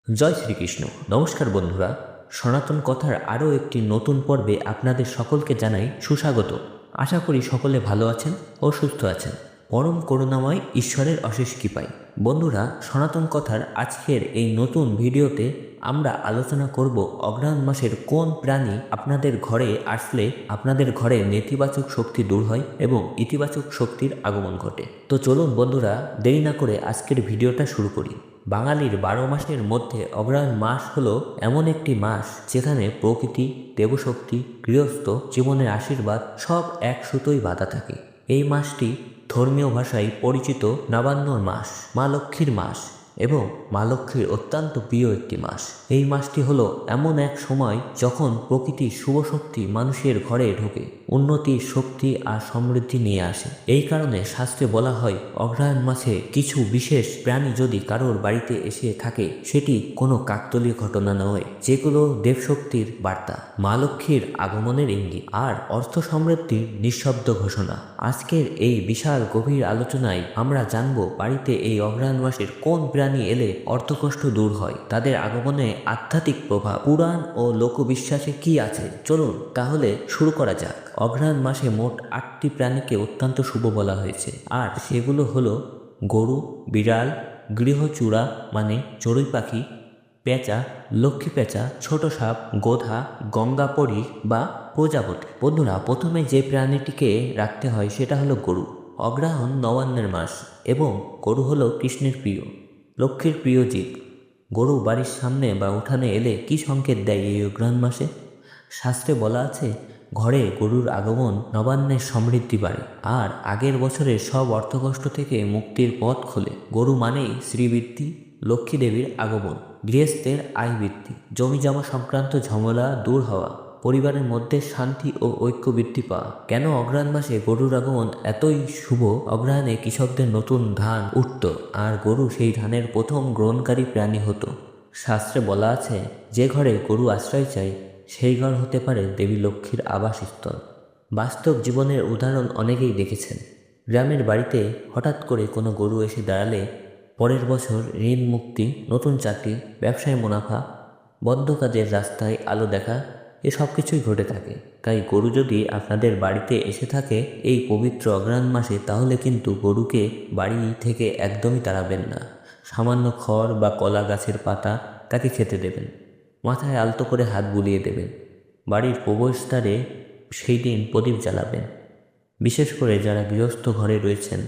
জয় শ্রীকৃষ্ণ। নমস্কার বন্ধুরা, সনাতন কথার আরও একটি নতুন পর্বে আপনাদের সকলকে জানাই সুস্বাগত। আশা করি সকলে ভালো আছেন ও সুস্থ আছেন। পরম করুণাময় ঈশ্বরের অশেষ কৃপায়। বন্ধুরা, সনাতন কথার আজকের এই নতুন ভিডিওতে আমরা আলোচনা করব অগ্রহায়ণ মাসের কোন প্রাণী আপনাদের ঘরে আসলে আপনাদের ঘরে নেতিবাচক শক্তি দূর হয় এবং ইতিবাচক শক্তির আগমন ঘটে। তো চলুন বন্ধুরা, দেরি না করে আজকের ভিডিওটা শুরু করি। বাঙালির 12 মাসের মধ্যে অগ্রহায়ণ মাস হলো এমন একটি মাস যেখানে প্রকৃতি, দেবশক্তি, গৃহস্থ জীবনের আশীর্বাদ সব এক সুতোয় বাঁধা থাকে। এই মাসটি ধর্মীয় ভাষায় পরিচিত নবান্নর মাস, মা লক্ষ্মীর মাস এবং মা লক্ষ্মীর অত্যন্ত প্রিয় একটি মাস। এই মাসটি হলো এমন এক সময় যখন প্রকৃতির শুভ শক্তি মানুষের ঘরে ঢোকে, উন্নতির শক্তি আর সমৃদ্ধি নিয়ে আসে। এই কারণে শাস্ত্রে বলা হয় অগ্রহায়ণ মাসে কিছু বিশেষ প্রাণী যদি কারোর বাড়িতে এসে থাকে সেটি কোনো কাকতালীয় ঘটনা নয়, যেগুলো দেবশক্তির বার্তা, মা লক্ষ্মীর আগমনের ইঙ্গিত আর অর্থ সমৃদ্ধির নিঃশব্দ ঘোষণা। আজকের এই বিশাল গভীর আলোচনায় আমরা জানব বাড়িতে এই অগ্রহায়ণ মাসের কোন প্রাণী এলে অর্থকষ্ট দূর হয়, তাদের আগমনে আধ্যাত্মিক প্রভাব, পুরাণ ও লোকবিশ্বাসে কি আছে। চলুন তাহলে শুরু করা যাক। অগ্রহায়ণ মাসে মোট 8টি প্রাণীকে অত্যন্ত শুভ বলা হয়েছে, আর সেগুলো হলো গরু, বিড়াল, গৃহচূড়া মানে চড়ুই পাখি, পেঁচা, লক্ষ্মী পেঁচা, ছোট সাপ, গোধা, গঙ্গাপরি বা প্রজাপতি। বন্ধুরা, প্রথমে যে প্রাণীটিকে রাখতে হয় সেটা হলো গরু। অগ্রহায়ণ নবান্নের মাস এবং গরু হলো কৃষ্ণের প্রিয়, লক্ষ্মীর প্রিয় জীব। গরু বাড়ির সামনে বা উঠানে এলে কি সংকেত দেয় এই অগ্রহায়ণ মাসে? শাস্ত্রে বলা আছে ঘরে গরুর আগমন নবান্নের সমৃদ্ধি বাড়ে আর আগের বছরের সব অর্থকষ্ট থেকে মুক্তির পথ খোলে। গরু মানেই শ্রীবৃদ্ধি, লক্ষ্মী দেবীর আগমন, গৃহস্থের আয় বৃদ্ধি, জমি জমা সংক্রান্ত ঝামেলা দূর হওয়া, পরিবারের মধ্যে শান্তি ও ঐক্য বৃদ্ধি পাওয়া। কেন অগ্রহায়ণ মাসে গরুর আগমন এতই শুভ? অগ্রহায়ণে কৃষকদের নতুন ধান উঠত আর গরু সেই ধানের প্রথম গ্রহণকারী প্রাণী হতো। শাস্ত্রে বলা আছে যে ঘরে গরু আশ্রয় চায় সেই ঘর হতে পারে দেবী লক্ষ্মীর আবাসস্থল। বাস্তব জীবনের উদাহরণ অনেকেই দেখেছেন। গ্রামের বাড়িতে হঠাৎ করে কোনো গরু এসে দাঁড়ালে পরের বছর ঋণ মুক্তি, নতুন চাকরি, ব্যবসায় মুনাফা, বদ্ধ কাজের রাস্তায় আলো দেখা, এসব কিছুই ঘটে থাকে। তাই গরু যদি আপনাদের বাড়িতে এসে থাকে এই পবিত্র অগ্রহায়ণ মাসে, তাহলে কিন্তু গরুকে বাড়ি থেকে একদমই তাড়াবেন না। সামান্য খড় বা কলা গাছের পাতা তাকে খেতে দেবেন, মাথায় আলতো করে হাত বুলিয়ে দেবেন, বাড়ির প্রবেশদ্বারে সেই দিন প্রদীপ জ্বালাবেন। বিশেষ করে যারা গৃহস্থ ঘরে রয়েছেন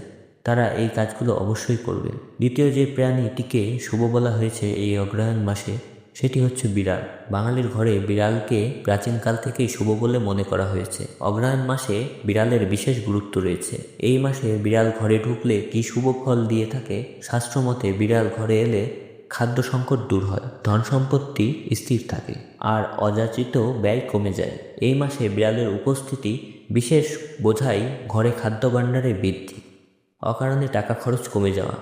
তারা এই কাজগুলো অবশ্যই করবেন। দ্বিতীয় যে প্রাণীটিকে শুভ বলা হয়েছে এই অগ্রহায়ণ মাসে সেটি হচ্ছে বিড়াল। বাঙালির ঘরে বিড়ালকে প্রাচীনকাল থেকেই শুভ বলে মনে করা হয়েছে। অগ্রহায়ণ মাসে বিড়ালের বিশেষ গুরুত্ব রয়েছে। এই মাসে বিড়াল ঘরে ঢুকলে কি শুভ ফল দিয়ে থাকে? শাস্ত্রমতে বিড়াল ঘরে এলে খাদ্য সংকট দূর হয়, ধন সম্পত্তি স্থির থাকে আর অযাচিত ব্যয় কমে যায়। এই মাসে বিড়ালের উপস্থিতি বিশেষ বোঝায় ঘরে খাদ্য ভাণ্ডারে বৃদ্ধি, অকারণে টাকা খরচ কমে যাওয়া,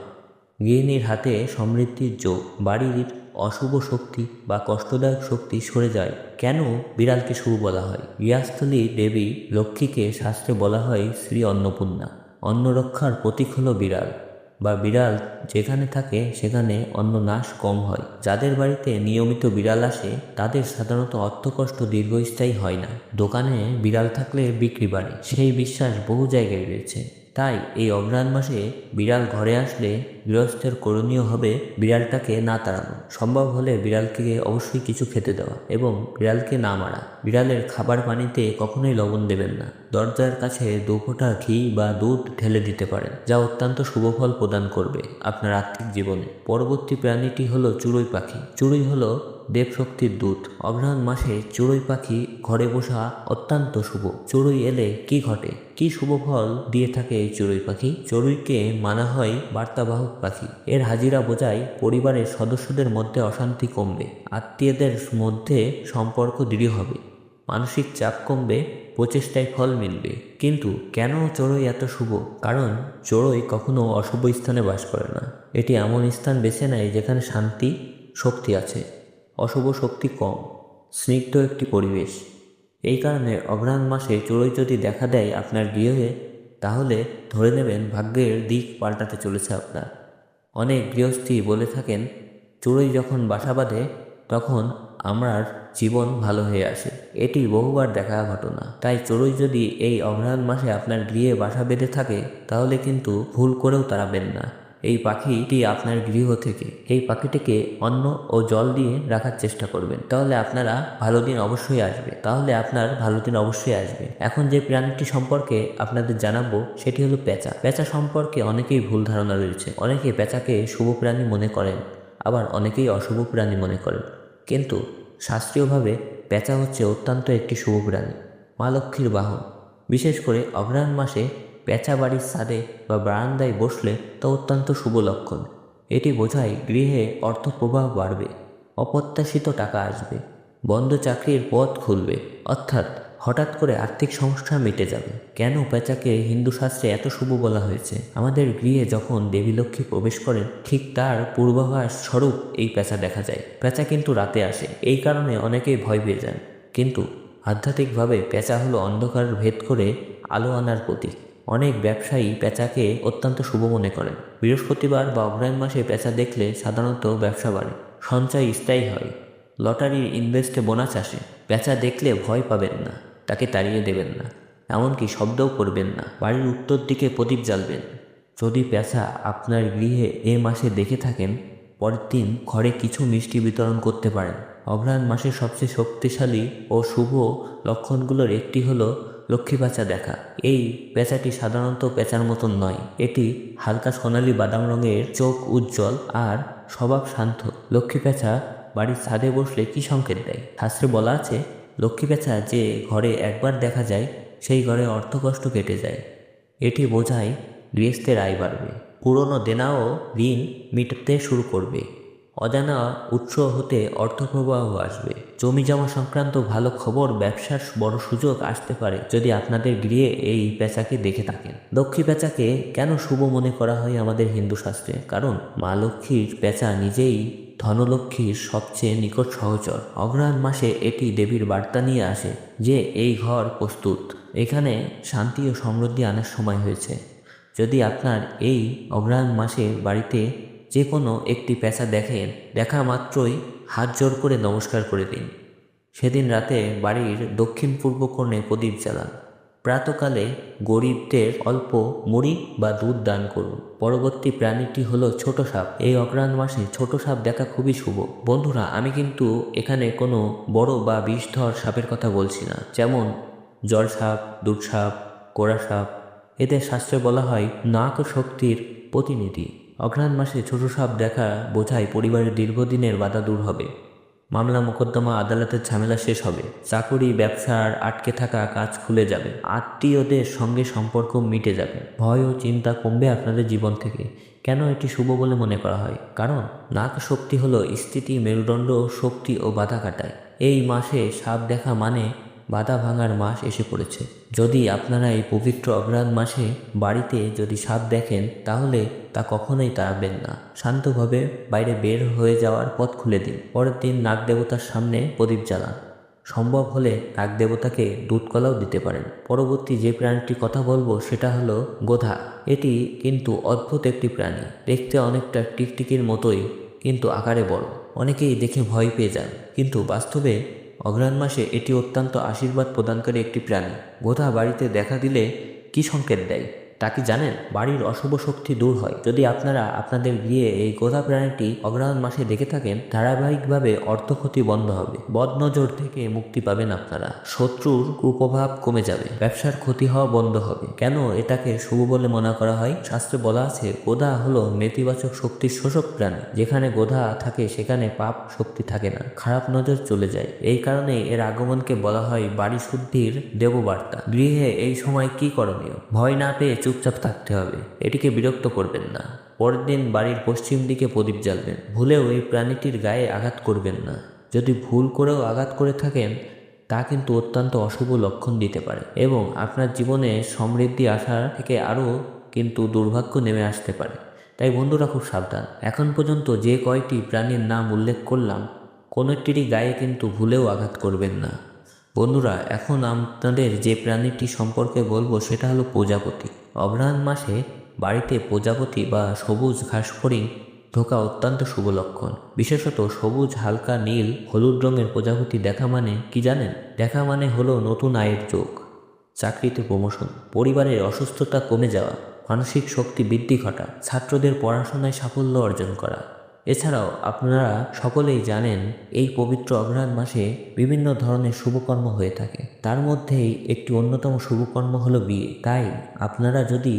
গৃহিণীর হাতে সমৃদ্ধির যোগ, বাড়ির অশুভ শক্তি বা কষ্টদায়ক শক্তি সরে যায়। কেন বিড়ালকে শুভ বলা হয়? গৃহস্থলী দেবী লক্ষ্মীকে শাস্ত্রে বলা হয় শ্রী অন্নপূর্ণা। অন্ন রক্ষার প্রতীক হলো বিড়াল বা বিড়াল যেখানে থাকে সেখানে অন্ন নাশ কম হয়। যাদের বাড়িতে নিয়মিত বিড়াল আসে তাদের সাধারণত অর্থকষ্ট দীর্ঘস্থায়ী হয় না। দোকানে বিড়াল থাকলে বিক্রি বাড়ে, সেই বিশ্বাস বহু জায়গায় রয়েছে। তাই এই অগ্রহায়ণ মাসে বিড়াল ঘরে আসলে গৃহস্থের করণীয় হবে বিড়ালটাকে না তাড়ানো, সম্ভব হলে বিড়ালকে অবশ্যই কিছু খেতে দেওয়া এবং বিড়ালকে না মারা। বিড়ালের খাবার পানিতে কখনোই লবণ দেবেন না। দরজার কাছে 2 ফোঁটা ঘি বা দুধ ঢেলে দিতে পারেন, যা অত্যন্ত শুভফল প্রদান করবে আপনার আর্থিক জীবনে। পরবর্তী প্রাণীটি হলো চড়ুই পাখি। চড়ুই হলো দেবশক্তির দূত। অগ্রহায়ণ মাসে চড়ুই পাখি ঘরে বসা অত্যন্ত শুভ। চড়ুই এলে কি ঘটে, কি শুভ ফল দিয়ে থাকে এই চড়ুই পাখি? চড়ুইকে মানা হয় বার্তাবাহক পাখি। এর হাজিরা বোঝায় পরিবারের সদস্যদের মধ্যে অশান্তি কমবে, আত্মীয়দের মধ্যে সম্পর্ক দৃঢ় হবে, মানসিক চাপ কমবে, প্রচেষ্টায় ফল মিলবে। কিন্তু কেন চড়ুই এত শুভ? কারণ চড়ুই কখনো অশুভ স্থানে বাস করে না। এটি এমন স্থান বেছে নেয় যেখানে শান্তি, শক্তি আছে, অশুভ শক্তি কম, স্নিগ্ধ একটি পরিবেশ। এই কারণে অগ্রহায়ণ মাসে চড়ুই যদি দেখা দেয় আপনার গৃহে, তাহলে ধরে নেবেন ভাগ্যের দিক পাল্টাতে চলেছে আপনার। অনেক গৃহস্থী বলে থাকেন চড়ুই যখন বাসা বাঁধে তখন আমার জীবন ভালো হয়ে আসে। এটি বহুবার দেখা ঘটনা। তাই চড়ুই যদি এই অগ্রহায়ণ মাসে আপনার গৃহে বাসা বেঁধে থাকে তাহলে কিন্তু ভুল করেও তাড়াবেন না। এই পাখিটি আপনার গৃহ থেকে এই পাখিটিকে অন্ন ও জল দিয়ে রাখার চেষ্টা করবেন, তাহলে আপনার ভালো দিন অবশ্যই আসবে। এখন যে প্রাণীটি সম্পর্কে আপনাদের জানাবো সেটি হলো পেঁচা। পেঁচা সম্পর্কে অনেকেই ভুল ধারণা রয়েছে। অনেকে পেঁচাকে শুভ প্রাণী মনে করেন, আবার অনেকেই অশুভ প্রাণী মনে করেন। কিন্তু শাস্ত্রীয়ভাবে পেঁচা হচ্ছে অত্যন্ত একটি শুভ প্রাণী, মা লক্ষ্মীর বাহন। বিশেষ করে অগ্রহায়ণ মাসে পেঁচা বাড়ির ছাদে বা বারান্দায় বসলে তা অত্যন্ত শুভ লক্ষণ। এটি বোঝায় গৃহে অর্থ প্রবাহ বাড়বে, অপ্রত্যাশিত টাকা আসবে, বন্ধ চাকরির পথ খুলবে, অর্থাৎ হঠাৎ করে আর্থিক সমস্যা মিটে যাবে। কেন পেঁচাকে হিন্দু শাস্ত্রে এত শুভ বলা হয়েছে? আমাদের গৃহে যখন দেবী লক্ষ্মী প্রবেশ করেন ঠিক তার পূর্বাভাস স্বরূপ এই পেঁচা দেখা যায়। পেঁচা কিন্তু রাতে আসে, এই কারণে অনেকেই ভয় পেয়ে যান। কিন্তু আধ্যাত্মিকভাবে পেঁচা হলো অন্ধকার ভেদ করে আলো আনার প্রতীক। অনেক ব্যবসায়ী পেঁচাকে অত্যন্ত শুভ মনে করেন। বৃহস্পতিবার বা অগ্রহায়ণ মাসে পেঁচা দেখলে সাধারণত ব্যবসা বাড়ে, সঞ্চয় স্থায়ী হয়, লটারির ইনভেস্টে বোনাস আসে। পেঁচা দেখলে ভয় পাবেন না, তাকে তাড়িয়ে দেবেন না, এমনকি শব্দও করবেন না। বাড়ির উত্তর দিকে প্রদীপ জ্বালবেন। যদি পেঁচা আপনার গৃহে এ মাসে দেখে থাকেন, পরের দিন ঘরে কিছু মিষ্টি বিতরণ করতে পারেন। অগ্রহায়ণ মাসের সবচেয়ে শক্তিশালী ও শুভ লক্ষণগুলোর একটি হলো লক্ষ্মী পেঁচা দেখা। এই পেঁচাটি সাধারণত পেঁচার মতন নয়, এটি হালকা সোনালি বাদাম রঙের, চোখ উজ্জ্বল আর স্বভাব শান্ত। লক্ষ্মী পেঁচা বাড়ির ছাদে বসলে কি সংকেত দেয়? শাস্ত্রে বলা আছে, লক্ষ্মী পেঁচা যে ঘরে একবার দেখা যায় সেই ঘরে অর্থকষ্ট কেটে যায়। এটি বোঝায় গৃহস্থের আয় বাড়বে, পুরনো দেনাও ঋণ মিটতে শুরু করবে, অজানা উৎস হতে অর্থপ্রবাহ আসবে, জমি জমা সংক্রান্ত ভালো খবর, ব্যবসার বড় সুযোগ আসতে পারে যদি আপনাদের গৃহে এই পেঁচাকে দেখে থাকেন। লক্ষ্মী পেঁচাকে কেন শুভ মনে করা হয় আমাদের হিন্দু শাস্ত্রে? কারণ মা লক্ষ্মীর পেঁচা নিজেই ধনলক্ষ্মীর সবচেয়ে নিকট সহচর। অগ্রহায়ণ মাসে এটি দেবীর বার্তা নিয়ে আসে যে এই ঘর প্রস্তুত, এখানে শান্তি ও সমৃদ্ধি আনার সময় হয়েছে। যদি আপনার এই অগ্রহায়ণ মাসে বাড়িতে যে কোনো একটি পেঁচা দেখেন, দেখা মাত্রই হাত জোর করে নমস্কার করে দিন। সেদিন রাতে বাড়ির দক্ষিণ পূর্ব কোণে প্রদীপ জ্বালান। প্রাতকালে গরিবদের অল্প মুড়ি বা দুধ দান করুন। পরবর্তী প্রাণীটি হলো ছোট সাপ। এই অগ্রহায়ণ মাসে ছোট সাপ দেখা খুবই শুভ। বন্ধুরা, আমি কিন্তু এখানে কোনো বড় বা বিষধর সাপের কথা বলছি না, যেমন জল সাপ, দুধ সাপ, কোড়া সাপ। এদের শাস্ত্রে বলা হয় নাক শক্তির প্রতিনিধি। অগ্রহায়ণ মাসে ছোট সাপ দেখা বোঝায় পরিবারের দীর্ঘদিনের বাধা দূর হবে, মামলা মোকদ্দমা আদালতের ঝামেলা শেষ হবে, চাকুরি ব্যবসার আটকে থাকা কাজ খুলে যাবে, আত্মীয়দের সঙ্গে সম্পর্ক মিটে যাবে, ভয় ও চিন্তা কমবে আপনাদের জীবন থেকে। কেন এটি শুভ বলে মনে করা হয়? কারণ নাক শক্তি হলো স্থিতি, মেরুদণ্ড, শক্তি ও বাধা কাটায়। এই মাসে সাপ দেখা মানে বাধা ভাঙার মাস এসে পড়েছে। যদি আপনারা এই পবিত্র অগ্রহায়ণ মাসে বাড়িতে যদি সাপ দেখেন তাহলে তা কখনোই তাড়াবেন না, শান্তভাবে বাইরে বের হয়ে যাওয়ার পথ খুলে দিন। পরের দিন নাগ দেবতার সামনে প্রদীপ জ্বালান। সম্ভব হলে নাগ দেবতাকে দুধ কলাও দিতে পারেন। পরবর্তী যে প্রাণীটির কথা বলবো সেটা হলো গোধা। এটি কিন্তু অদ্ভুত একটি প্রাণী, দেখতে অনেকটা টিকটিকির মতোই কিন্তু আকারে বড়। অনেকেই দেখে ভয় পেয়ে যান, কিন্তু বাস্তবে অগ্রহায়ণ মাসে এটি অত্যন্ত আশীর্বাদ প্রদানকারী একটি প্রাণী। গোধা বাড়িতে দেখা দিলে কি সংকেত দেয় তা কি জানেন? বাড়ির অশুভ শক্তি দূর হয়। যদি আপনারা আপনাদের গৃহে এই গোধা প্রাণীটি অগ্রহায়ণ মাসে দেখে থাকেন, ধারাবাহিকভাবে অর্থক্ষতি বন্ধ হবে, বদনজর থেকে মুক্তি পাবেন আপনারা, শত্রুর কুপ্রভাব কমে যাবে, ব্যবসার ক্ষতি হওয়া বন্ধ হবে। কেন এটাকে শুভ বলে মনে করা হয়? শাস্ত্রে বলা আছে গোধা হলো নেতিবাচক শক্তির শোষক প্রাণী। যেখানে গোধা থাকে সেখানে পাপ শক্তি থাকে না, খারাপ নজর চলে যায়। এই কারণে এর আগমনকে বলা হয় বাড়ি শুদ্ধির দেববার্তা। গৃহে এই সময় কি করণীয়? ভয় না পেয়ে চুপচাপ থাকতে হবে, এটিকে বিরক্ত করবেন না। পরের দিন বাড়ির পশ্চিম দিকে প্রদীপ জ্বালবেন। ভুলেও এই প্রাণীটির গায়ে আঘাত করবেন না। যদি ভুল করেও আঘাত করে থাকেন তা কিন্তু অত্যন্ত অশুভ লক্ষণ দিতে পারে এবং আপনার জীবনে সমৃদ্ধি আসার থেকে আরও কিন্তু দুর্ভাগ্য নেমে আসতে পারে। তাই বন্ধুরা খুব সাবধান। এখন পর্যন্ত যে কয়টি প্রাণীর নাম উল্লেখ করলাম কোনো একটিরই গায়ে কিন্তু ভুলেও আঘাত করবেন না। বন্ধুরা, এখন আপনাদের যে প্রাণীটি সম্পর্কে বলবো সেটা হলো প্রজাপতি। অগ্রহায়ণ মাসে বাড়িতে প্রজাপতি বা সবুজ ঘাস ফড়িং ঢোকা অত্যন্ত শুভ লক্ষণ। বিশেষত সবুজ, হালকা নীল, হলুদ রঙের প্রজাপতি দেখা মানে কি জানেন? দেখা মানে হলো নতুন আয়ের যোগ, চাকরিতে প্রমোশন, পরিবারের অসুস্থতা কমে যাওয়া, মানসিক শক্তি বৃদ্ধি ঘটা, ছাত্রদের পড়াশোনায় সাফল্য অর্জন করা। এছাড়াও আপনারা সকলেই জানেন এই পবিত্র অঘ্রাণ মাসে বিভিন্ন ধরনের শুভকর্ম হয়ে থাকে। তার মধ্যেই একটি অন্যতম শুভকর্ম হলো বিয়ে। তাই আপনারা যদি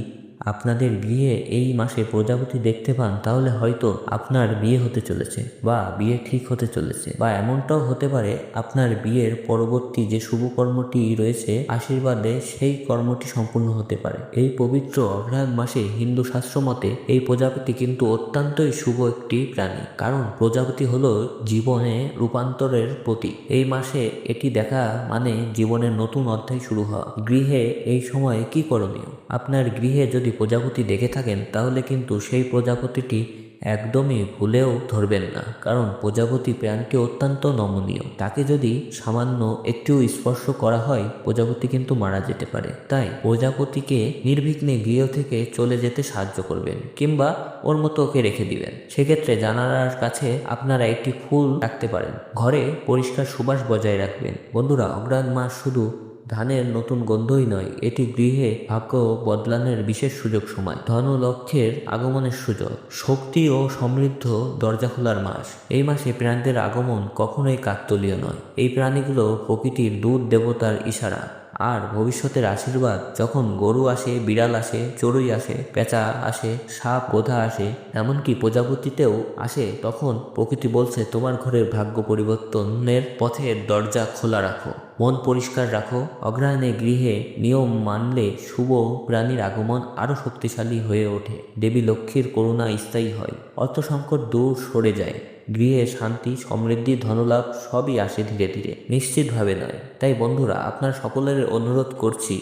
আপনাদের বিয়ে এই মাসে প্রজাপতি দেখতে পান, তাহলে হয়তো আপনার বিয়ে হতে চলেছে বা বিয়ে ঠিক হতে চলেছে, বা এমনটাও হতে পারে আপনার বিয়ের পরবর্তী যে শুভকর্মটি রয়েছে আশীর্বাদে সেই কর্মটি সম্পূর্ণ হতে পারে। এই পবিত্র অঘ্রাণ মাসে হিন্দু শাস্ত্র মতে এই প্রজাপতি কিন্তু অত্যন্তই শুভ একটি প্রাণী, কারণ প্রজাপতি হলো জীবনে রূপান্তরের প্রতীক। এই মাসে এটি দেখা মানে জীবনের নতুন অধ্যায় শুরু হওয়া। গৃহে এই সময়ে কি করণীয়? আপনার গৃহে যদি প্রজাপতি দেখে থাকেন, তাহলে কিন্তু সেই প্রজাপতিটি একদমই ভুলেও ধরবেন না, কারণ প্রজাপতি প্রাণটি অত্যন্ত নমনীয়। তাকে যদি সামান্য একটুও স্পর্শ করা হয়, প্রজাপতি কিন্তু মারা যেতে পারে। তাই প্রজাপতিকে নির্বিঘ্নে গৃহ থেকে চলে যেতে সাহায্য করবেন, কিংবা ওর মতো ওকে রেখে দিবেন। সেক্ষেত্রে জানালার কাছে আপনারা একটি ফুল রাখতে পারেন। ঘরে পরিষ্কার সুবাস বজায় রাখবেন। বন্ধুরা, অঘ্রাণ মাস শুধু ধানের নতুন গন্ধই নয়, এটি গৃহে ভাগ্য বদলানোর বিশেষ সুযোগ সময়, ধন ও লক্ষ্যের আগমনের সুযোগ, শক্তি ও সমৃদ্ধ দরজা খোলার মাস। এই মাসে প্রাণীদের আগমন কখনোই কাকতালীয় নয়। এই প্রাণীগুলো প্রকৃতির দূত দেবতার ইশারা আর ভবিষ্যতের আশীর্বাদ। যখন গরু আসে, বিড়াল আসে, চড়ুই আসে, পেঁচা আসে, সাপ, গোধা আসে, এমনকি প্রজাপতিতেও আসে, তখন প্রকৃতি বলছে তোমার ঘরের ভাগ্য পরিবর্তনের পথের দরজা খোলা রাখো, মন পরিষ্কার রাখো। অঘ্রাণে গৃহে নিয়ম মানলে শুভ প্রাণীর আগমন আরও শক্তিশালী হয়ে ওঠে। দেবী লক্ষ্মীর করুণা স্থায়ী হয়, অর্থ সংকট দূর সরে যায়, গৃহে শান্তি, সমৃদ্ধি, ধনলাভ সবই আসে ধীরে ধীরে, নিশ্চিতভাবে নয়। তাই বন্ধুরা, আপনার সকলের অনুরোধ করছি,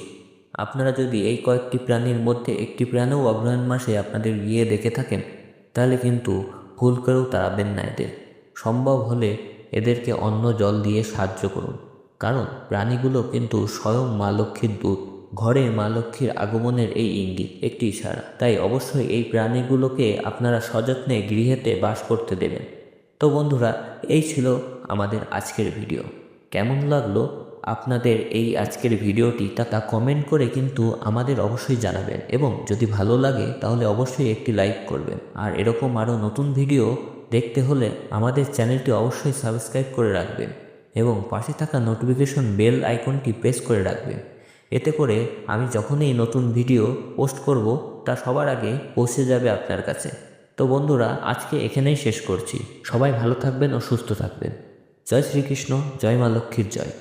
আপনারা যদি এই কয়েকটি প্রাণীর মধ্যে একটি প্রাণীও অঘ্রাণ মাসে আপনাদের বিয়ে দেখে থাকেন, তাহলে কিন্তু ভুল করেও তাড়াবেন না এদের। সম্ভব হলে এদেরকে অন্ন জল দিয়ে সাহায্য করুন, কারণ প্রাণীগুলো কিন্তু স্বয়ং মা লক্ষ্মীর দূত। ঘরে মা লক্ষ্মীর আগমনের এই ইঙ্গিত, একটি ইশারা। তাই অবশ্যই এই প্রাণীগুলোকে আপনারা সযত্নে গৃহেতে বাস করতে দেবেন। তো বন্ধুরা, এই ছিল আমাদের আজকের ভিডিও। কেমন লাগলো আপনাদের এই আজকের ভিডিওটি তা কমেন্ট করে কিন্তু আমাদের অবশ্যই জানাবেন, এবং যদি ভালো লাগে তাহলে অবশ্যই একটি লাইক করবেন। আর এরকম আরও নতুন ভিডিও দেখতে হলে আমাদের চ্যানেলটি অবশ্যই সাবস্ক্রাইব করে রাখবেন এবং পাশে থাকা নোটিফিকেশন বেল আইকনটি প্রেস করে রাখবেন। এতে করে আমি যখনই নতুন ভিডিও পোস্ট করব, তা সবার আগে পৌঁছে যাবে আপনার কাছে। তো বন্ধুরা, আজকে এখানেই শেষ করছি। সবাই ভালো থাকবেন ও সুস্থ থাকবেন। জয় শ্রীকৃষ্ণ, জয় মা লক্ষ্মীর জয়।